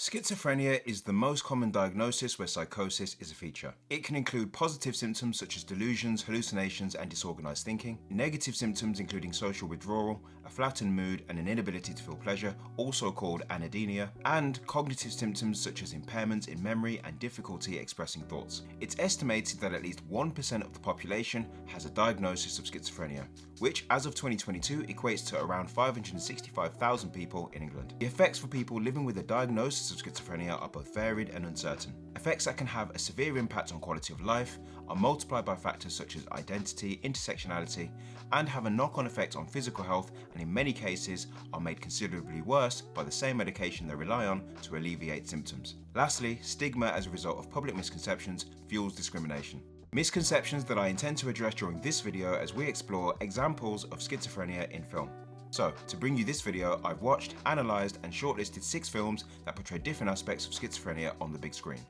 Schizophrenia is the most common diagnosis where psychosis is a feature. It can include positive symptoms such as delusions, hallucinations, and disorganised thinking, negative symptoms including social withdrawal, a flattened mood, and an inability to feel pleasure, also called anhedonia, and cognitive symptoms such as impairments in memory and difficulty expressing thoughts. It's estimated that at least 1% of the population has a diagnosis of schizophrenia, which as of 2022 equates to around 565,000 people in England. The effects for people living with a diagnosis of schizophrenia are both varied and uncertain. Effects that can have a severe impact on quality of life are multiplied by factors such as identity, intersectionality, and have a knock-on effect on physical health, and in many cases are made considerably worse by the same medication they rely on to alleviate symptoms. Lastly, stigma as a result of public misconceptions fuels discrimination. Misconceptions that I intend to address during this video as we explore examples of schizophrenia in film. So, to bring you this video, I've watched, analysed and shortlisted 6 films that portray different aspects of schizophrenia on the big screen.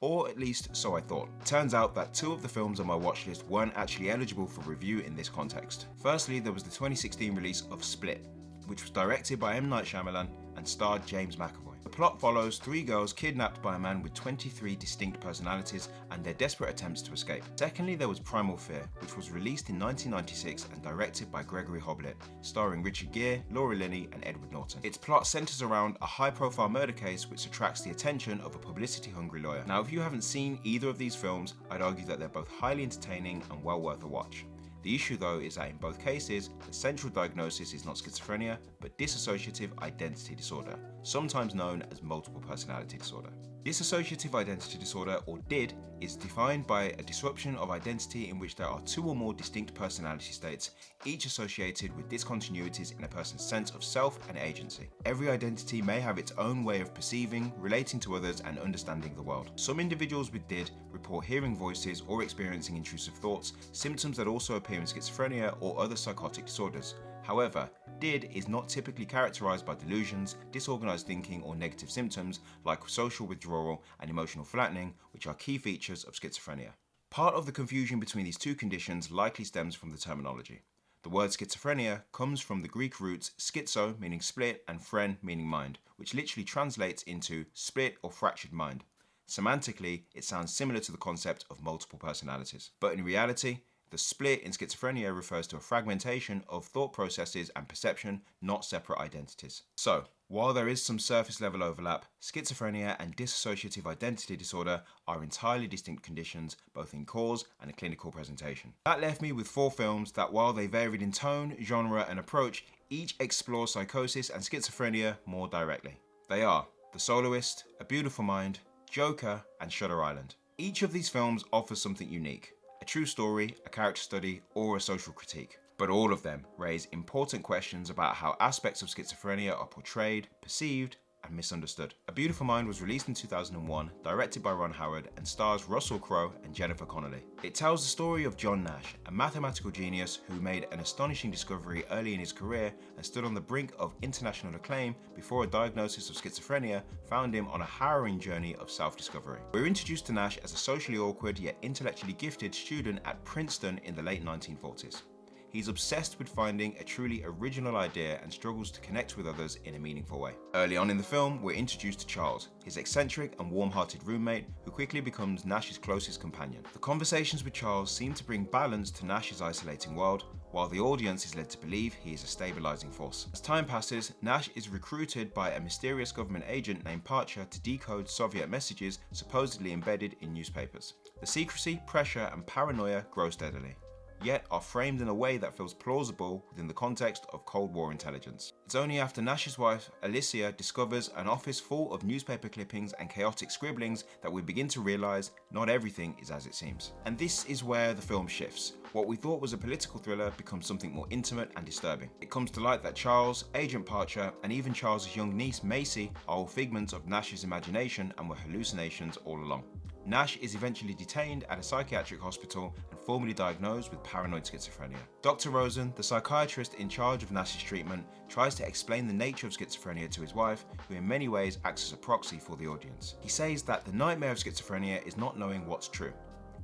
Or at least so I thought. Turns out that 2 of the films on my watch list weren't actually eligible for review in this context. Firstly, there was the 2016 release of Split, which was directed by M. Night Shyamalan and starred James McAvoy. The plot follows 3 girls kidnapped by a man with 23 distinct personalities and their desperate attempts to escape. Secondly, there was Primal Fear, which was released in 1996 and directed by Gregory Hoblit, starring Richard Gere, Laura Linney and Edward Norton. Its plot centers around a high-profile murder case which attracts the attention of a publicity-hungry lawyer. Now, if you haven't seen either of these films, I'd argue that they're both highly entertaining and well worth a watch. The issue though is that in both cases, the central diagnosis is not schizophrenia, but dissociative identity disorder, sometimes known as multiple personality disorder. Dissociative identity disorder, or DID, is defined by a disruption of identity in which there are 2 or more distinct personality states, each associated with discontinuities in a person's sense of self and agency. Every identity may have its own way of perceiving, relating to others, and understanding the world. Some individuals with DID report hearing voices or experiencing intrusive thoughts, symptoms that also appear in schizophrenia or other psychotic disorders. However, DID is not typically characterised by delusions, disorganised thinking or negative symptoms like social withdrawal and emotional flattening, which are key features of schizophrenia. Part of the confusion between these 2 conditions likely stems from the terminology. The word schizophrenia comes from the Greek roots schizo, meaning split, and phren, meaning mind, which literally translates into split or fractured mind. Semantically, it sounds similar to the concept of multiple personalities. But in reality, the split in schizophrenia refers to a fragmentation of thought processes and perception, not separate identities. So, while there is some surface level overlap, schizophrenia and dissociative identity disorder are entirely distinct conditions, both in cause and a clinical presentation. That left me with 4 films that, while they varied in tone, genre and approach, each explore psychosis and schizophrenia more directly. They are The Soloist, A Beautiful Mind, Joker and Shutter Island. Each of these films offers something unique. A true story, a character study, or a social critique. But all of them raise important questions about how aspects of schizophrenia are portrayed, perceived, and misunderstood. A Beautiful Mind was released in 2001, directed by Ron Howard, and stars Russell Crowe and Jennifer Connelly. It tells the story of John Nash, a mathematical genius who made an astonishing discovery early in his career and stood on the brink of international acclaim before a diagnosis of schizophrenia found him on a harrowing journey of self-discovery. We're introduced to Nash as a socially awkward yet intellectually gifted student at Princeton in the late 1940s. He's obsessed with finding a truly original idea and struggles to connect with others in a meaningful way. Early on in the film, we're introduced to Charles, his eccentric and warm-hearted roommate who quickly becomes Nash's closest companion. The conversations with Charles seem to bring balance to Nash's isolating world, while the audience is led to believe he is a stabilizing force. As time passes, Nash is recruited by a mysterious government agent named Parcher to decode Soviet messages supposedly embedded in newspapers. The secrecy, pressure, and paranoia grow steadily, yet are framed in a way that feels plausible within the context of Cold War intelligence. It's only after Nash's wife, Alicia, discovers an office full of newspaper clippings and chaotic scribblings that we begin to realise not everything is as it seems. And this is where the film shifts. What we thought was a political thriller becomes something more intimate and disturbing. It comes to light that Charles, Agent Parcher, and even Charles' young niece Macy are all figments of Nash's imagination and were hallucinations all along. Nash is eventually detained at a psychiatric hospital and formally diagnosed with paranoid schizophrenia. Dr. Rosen, the psychiatrist in charge of Nash's treatment, tries to explain the nature of schizophrenia to his wife, who in many ways acts as a proxy for the audience. He says that the nightmare of schizophrenia is not knowing what's true.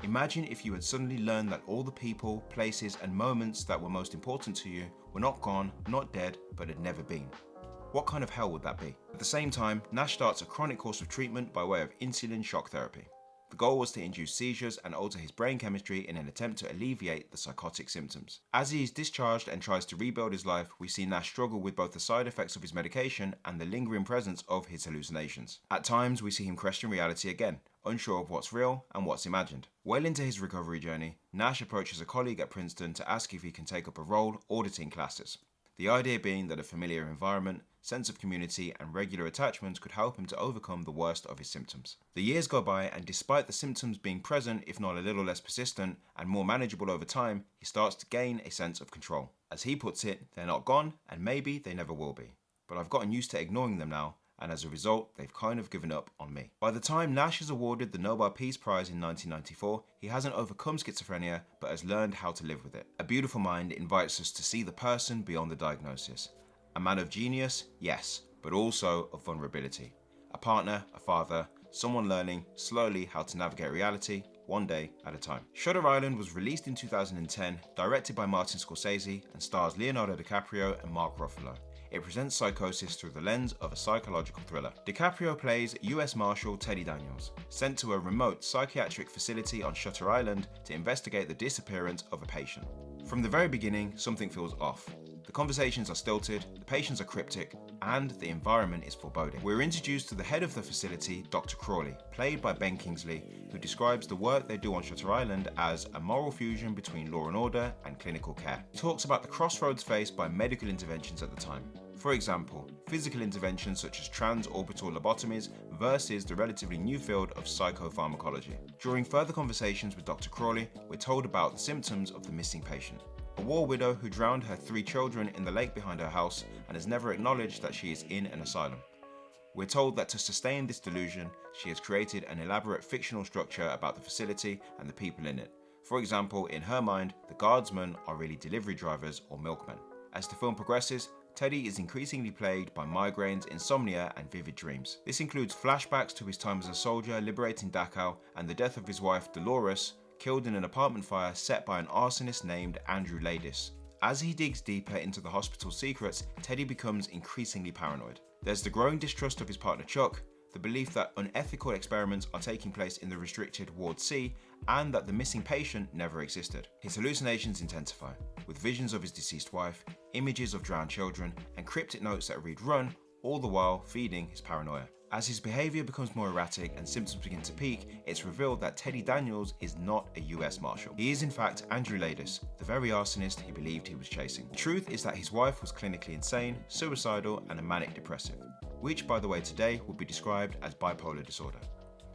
Imagine if you had suddenly learned that all the people, places, and moments that were most important to you were not gone, not dead, but had never been. What kind of hell would that be? At the same time, Nash starts a chronic course of treatment by way of insulin shock therapy. The goal was to induce seizures and alter his brain chemistry in an attempt to alleviate the psychotic symptoms. As he is discharged and tries to rebuild his life, we see Nash struggle with both the side effects of his medication and the lingering presence of his hallucinations. At times, we see him question reality again, unsure of what's real and what's imagined. Well into his recovery journey, Nash approaches a colleague at Princeton to ask if he can take up a role auditing classes. The idea being that a familiar environment, sense of community, and regular attachments could help him to overcome the worst of his symptoms. The years go by, and despite the symptoms being present, if not a little less persistent, and more manageable over time, he starts to gain a sense of control. As he puts it, they're not gone, and maybe they never will be. But I've gotten used to ignoring them now, and as a result, they've kind of given up on me. By the time Nash is awarded the Nobel Peace Prize in 1994, he hasn't overcome schizophrenia, but has learned how to live with it. A Beautiful Mind invites us to see the person beyond the diagnosis. A man of genius, yes, but also of vulnerability. A partner, a father, someone learning slowly how to navigate reality, one day at a time. Shutter Island was released in 2010, directed by Martin Scorsese, and stars Leonardo DiCaprio and Mark Ruffalo. It presents psychosis through the lens of a psychological thriller. DiCaprio plays US Marshal Teddy Daniels, sent to a remote psychiatric facility on Shutter Island to investigate the disappearance of a patient. From the very beginning, something feels off. The conversations are stilted, the patients are cryptic, and the environment is foreboding. We're introduced to the head of the facility, Dr. Crawley, played by Ben Kingsley, who describes the work they do on Shutter Island as a moral fusion between law and order and clinical care. He talks about the crossroads faced by medical interventions at the time. For example, physical interventions such as transorbital lobotomies versus the relatively new field of psychopharmacology. During further conversations with Dr. Crawley, we're told about the symptoms of the missing patient. A war widow who drowned her 3 children in the lake behind her house and has never acknowledged that she is in an asylum. We're told that to sustain this delusion, she has created an elaborate fictional structure about the facility and the people in it. For example, in her mind, the guardsmen are really delivery drivers or milkmen. As the film progresses, Teddy is increasingly plagued by migraines, insomnia, and vivid dreams. This includes flashbacks to his time as a soldier liberating Dachau and the death of his wife Dolores, killed in an apartment fire set by an arsonist named Andrew Ladis. As he digs deeper into the hospital's secrets, Teddy becomes increasingly paranoid. There's the growing distrust of his partner Chuck, the belief that unethical experiments are taking place in the restricted Ward C, and that the missing patient never existed. His hallucinations intensify, with visions of his deceased wife, images of drowned children, and cryptic notes that read "run," all the while feeding his paranoia. As his behaviour becomes more erratic and symptoms begin to peak, it's revealed that Teddy Daniels is not a US Marshal. He is in fact Andrew Ladis, the very arsonist he believed he was chasing. The truth is that his wife was clinically insane, suicidal, and a manic depressive, which by the way today would be described as bipolar disorder.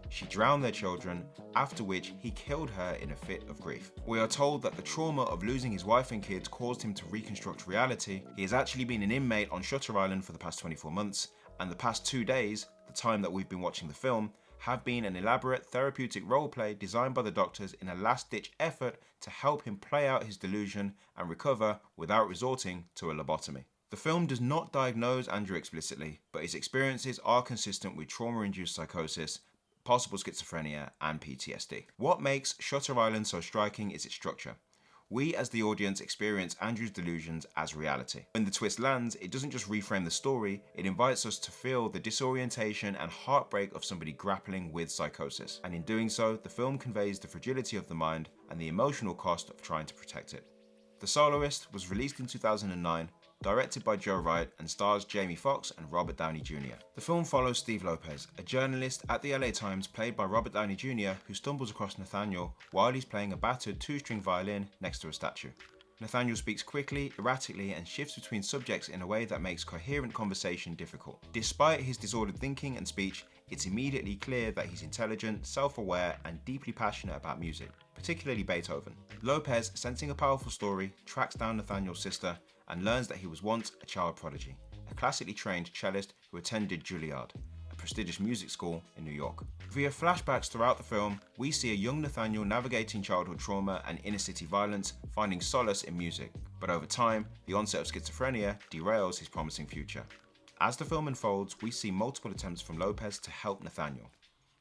She drowned their children, after which he killed her in a fit of grief. We are told that the trauma of losing his wife and kids caused him to reconstruct reality. He has actually been an inmate on Shutter Island for the past 24 months, and the past 2 days, the time that we've been watching the film, have been an elaborate therapeutic roleplay designed by the doctors in a last-ditch effort to help him play out his delusion and recover without resorting to a lobotomy. The film does not diagnose Andrew explicitly, but his experiences are consistent with trauma-induced psychosis, possible schizophrenia, and PTSD. What makes Shutter Island so striking is its structure. We as the audience experience Andrew's delusions as reality. When the twist lands, it doesn't just reframe the story, it invites us to feel the disorientation and heartbreak of somebody grappling with psychosis. And in doing so, the film conveys the fragility of the mind and the emotional cost of trying to protect it. The Soloist was released in 2009, directed by Joe Wright, and stars Jamie Foxx and Robert Downey Jr. The film follows Steve Lopez, a journalist at the LA Times played by Robert Downey Jr., who stumbles across Nathaniel while he's playing a battered 2-string violin next to a statue. Nathaniel speaks quickly, erratically, and shifts between subjects in a way that makes coherent conversation difficult. Despite his disordered thinking and speech, it's immediately clear that he's intelligent, self-aware, and deeply passionate about music, particularly Beethoven. Lopez, sensing a powerful story, tracks down Nathaniel's sister and learns that he was once a child prodigy, a classically trained cellist who attended Juilliard, a prestigious music school in New York. Via flashbacks throughout the film, we see a young Nathaniel navigating childhood trauma and inner-city violence, finding solace in music. But over time, the onset of schizophrenia derails his promising future. As the film unfolds, we see multiple attempts from Lopez to help Nathaniel.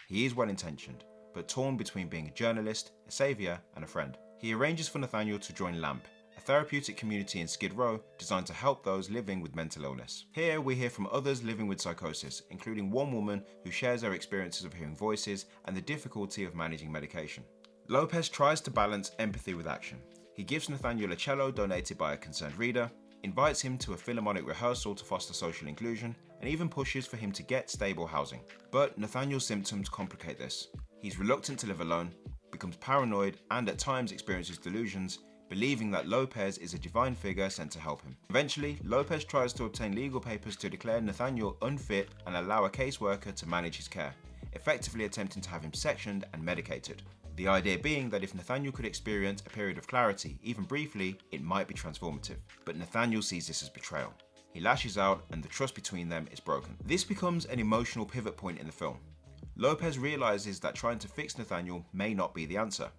He is well-intentioned, but torn between being a journalist, a saviour, and a friend. He arranges for Nathaniel to join LAMP, a therapeutic community in Skid Row designed to help those living with mental illness. Here we hear from others living with psychosis, including one woman who shares her experiences of hearing voices and the difficulty of managing medication. Lopez tries to balance empathy with action. He gives Nathaniel a cello donated by a concerned reader, invites him to a Philharmonic rehearsal to foster social inclusion, and even pushes for him to get stable housing. But Nathaniel's symptoms complicate this. He's reluctant to live alone, becomes paranoid, and at times experiences delusions, believing that Lopez is a divine figure sent to help him. Eventually, Lopez tries to obtain legal papers to declare Nathaniel unfit and allow a caseworker to manage his care, effectively attempting to have him sectioned and medicated. The idea being that if Nathaniel could experience a period of clarity, even briefly, it might be transformative. But Nathaniel sees this as betrayal. He lashes out and the trust between them is broken. This becomes an emotional pivot point in the film. Lopez realizes that trying to fix Nathaniel may not be the answer.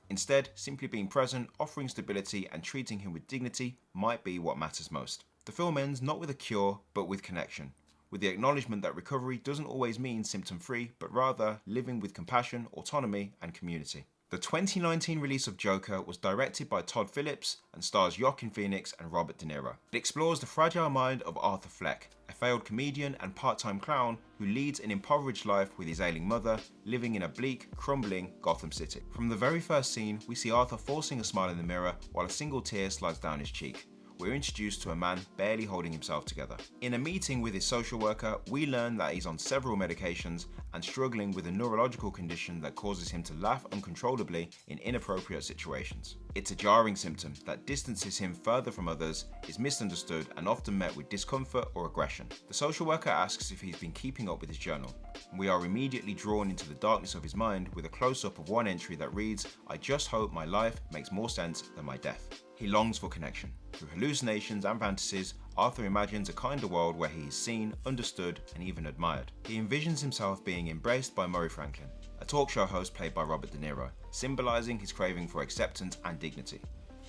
Instead, simply being present, offering stability, and treating him with dignity might be what matters most. The film ends not with a cure, but with connection, with the acknowledgement that recovery doesn't always mean symptom-free, but rather living with compassion, autonomy, and community. The 2019 release of Joker was directed by Todd Phillips and stars Joaquin Phoenix and Robert De Niro. It explores the fragile mind of Arthur Fleck, a failed comedian and part-time clown who leads an impoverished life with his ailing mother, living in a bleak, crumbling Gotham City. From the very first scene, we see Arthur forcing a smile in the mirror while a single tear slides down his cheek. We're introduced to a man barely holding himself together. In a meeting with his social worker, we learn that he's on several medications and struggling with a neurological condition that causes him to laugh uncontrollably in inappropriate situations. It's a jarring symptom that distances him further from others, is misunderstood, and often met with discomfort or aggression. The social worker asks if he's been keeping up with his journal. We are immediately drawn into the darkness of his mind with a close-up of one entry that reads, "I just hope my life makes more sense than my death." He longs for connection. Through hallucinations and fantasies, Arthur imagines a kinder world where he is seen, understood, and even admired. He envisions himself being embraced by Murray Franklin, a talk show host played by Robert De Niro, symbolizing his craving for acceptance and dignity.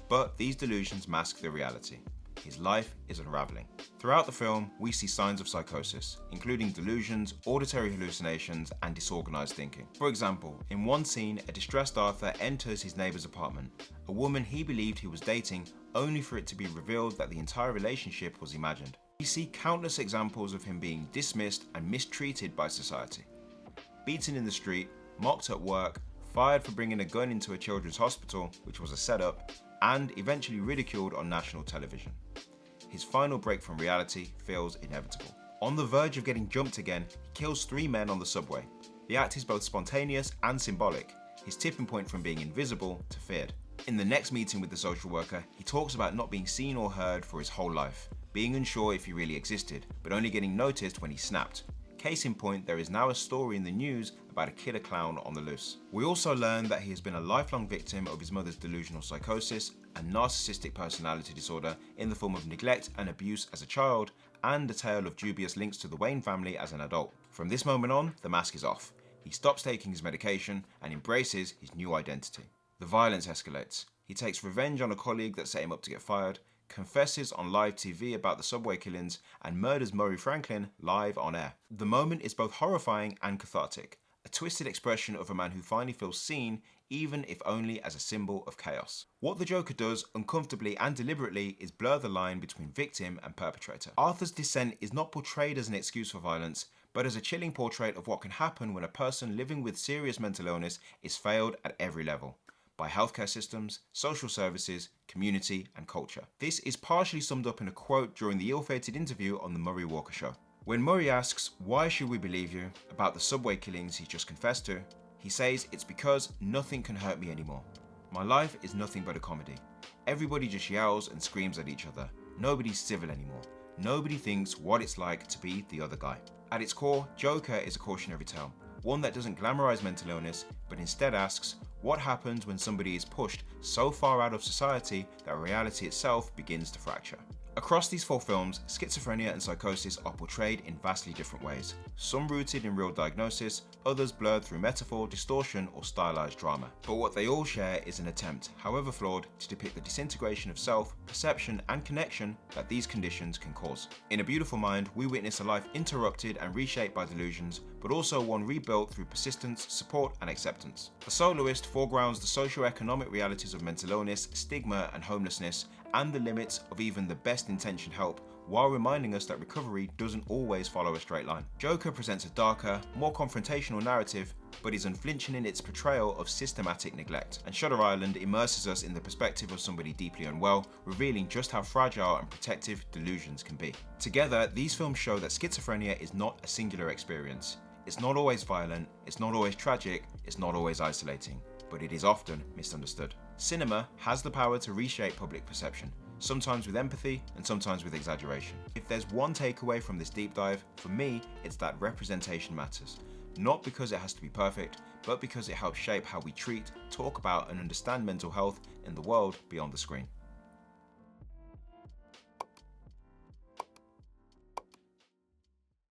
But these delusions mask the reality. His life is unraveling. Throughout the film, we see signs of psychosis, including delusions, auditory hallucinations, and disorganised thinking. For example, in one scene, a distressed Arthur enters his neighbour's apartment, a woman he believed he was dating, only for it to be revealed that the entire relationship was imagined. We see countless examples of him being dismissed and mistreated by society. Beaten in the street, mocked at work, fired for bringing a gun into a children's hospital, which was a setup, and eventually ridiculed on national television. His final break from reality feels inevitable. On the verge of getting jumped again, he kills 3 men on the subway. The act is both spontaneous and symbolic, his tipping point from being invisible to feared. In the next meeting with the social worker, he talks about not being seen or heard for his whole life, being unsure if he really existed, but only getting noticed when he snapped. Case in point, there is now a story in the news about a killer clown on the loose. We also learn that he has been a lifelong victim of his mother's delusional psychosis and narcissistic personality disorder in the form of neglect and abuse as a child, and a tale of dubious links to the Wayne family as an adult. From this moment on, the mask is off. He stops taking his medication and embraces his new identity. The violence escalates. He takes revenge on a colleague that set him up to get fired, confesses on live TV about the subway killings, and murders Murray Franklin live on air. The moment is both horrifying and cathartic, a twisted expression of a man who finally feels seen, even if only as a symbol of chaos. What the Joker does, uncomfortably and deliberately, is blur the line between victim and perpetrator. Arthur's descent is not portrayed as an excuse for violence, but as a chilling portrait of what can happen when a person living with serious mental illness is failed at every level, by healthcare systems, social services, community, and culture. This is partially summed up in a quote during the ill-fated interview on The Murray Walker Show. When Murray asks, "Why should we believe you?" about the subway killings he just confessed to, he says, "It's because nothing can hurt me anymore. My life is nothing but a comedy. Everybody just yells and screams at each other. Nobody's civil anymore. Nobody thinks what it's like to be the other guy." At its core, Joker is a cautionary tale, one that doesn't glamorize mental illness, but instead asks, what happens when somebody is pushed so far out of society that reality itself begins to fracture? Across these 4 films, schizophrenia and psychosis are portrayed in vastly different ways, some rooted in real diagnosis, others blurred through metaphor, distortion, or stylized drama. But what they all share is an attempt, however flawed, to depict the disintegration of self, perception, and connection that these conditions can cause. In A Beautiful Mind, we witness a life interrupted and reshaped by delusions, but also one rebuilt through persistence, support, and acceptance. The Soloist foregrounds the socio-economic realities of mental illness, stigma, and homelessness, and the limits of even the best intentioned help, while reminding us that recovery doesn't always follow a straight line. Joker presents a darker, more confrontational narrative, but is unflinching in its portrayal of systematic neglect. And Shutter Island immerses us in the perspective of somebody deeply unwell, revealing just how fragile and protective delusions can be. Together, these films show that schizophrenia is not a singular experience. It's not always violent, it's not always tragic, it's not always isolating, but it is often misunderstood. Cinema has the power to reshape public perception, sometimes with empathy and sometimes with exaggeration. If there's one takeaway from this deep dive, for me, it's that representation matters. Not because it has to be perfect, but because it helps shape how we treat, talk about, and understand mental health in the world beyond the screen.